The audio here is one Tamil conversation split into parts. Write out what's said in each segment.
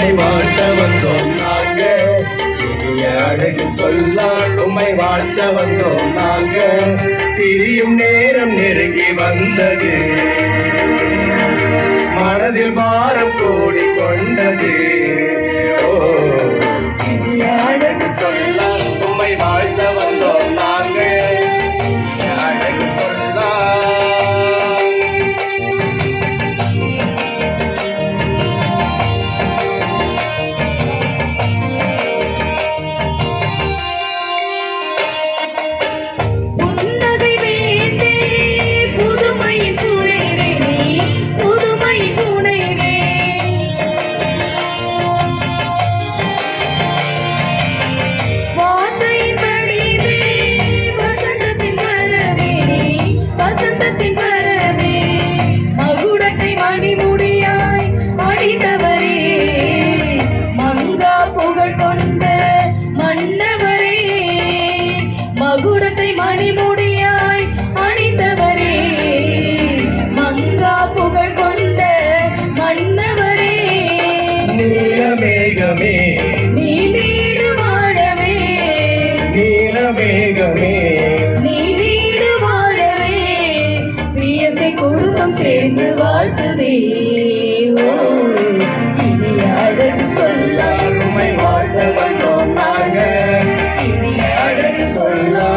உம்மை வாழ்த்த வந்தோம் நாங்க. இனிய அழகு சொல்லால் உம்மை வாழ்த்த வந்தோம் நாங்க. பிரியும் நேரம் நெருங்கி வந்தது, மனதில் பாரம் கூடி கொண்டது. ஓ, இனிய அழகு சொல்லால் உம்மை வாழ்த்த வந்தோம் நாங்க. இனிய அழகு சொல்லால் மகுடத்தை மணிமுடியாய் அணிந்தவரே, மங்கா புகழ் கொண்ட மன்னவரே. நீலமேகமே நீ வீடு வாழவே, நீலமேகமே நீ வீடு வாழவே, பிரியசை குடும்பம் சேர்ந்து வாழ்த்துதே. ஓ, இனிய அழகு சொல்லால் உம்மை வாழ்த்த வந்தோம் நாங்க. இனிய அழகு சொல்லால்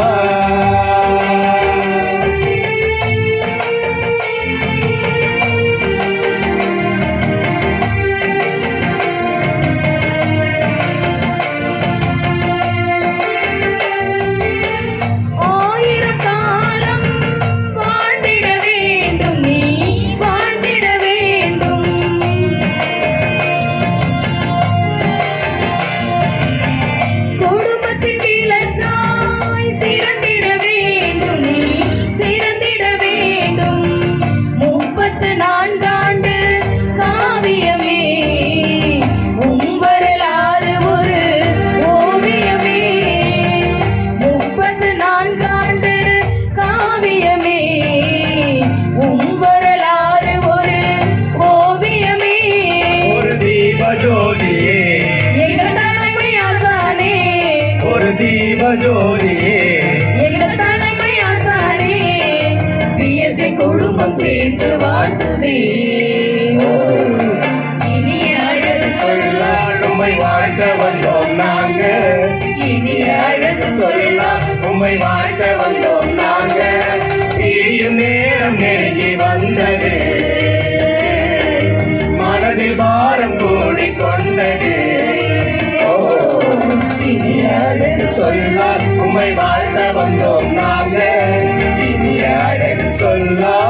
ஜோதியே எங்கள் தலைமை ஆசானே, பிஎஸ்சி குடும்பம் சேர்ந்து வாழ்த்துதே. இனிய அழகு சொல்லால் உம்மை வாழ்த்த வந்தோம் நாங்க. இனிய அழகு சொல்லால் உம்மை வாழ்த்த வந்தோம் நாங்க. பிரியும் நேரம் நெருங்கி வந்தது, மனதில் பாரம் கூடி கொண்டது. சொல்லால் உம்மை வாழ்த்த வந்தோம் நாங்க. இனிய அழகு சொல்லால்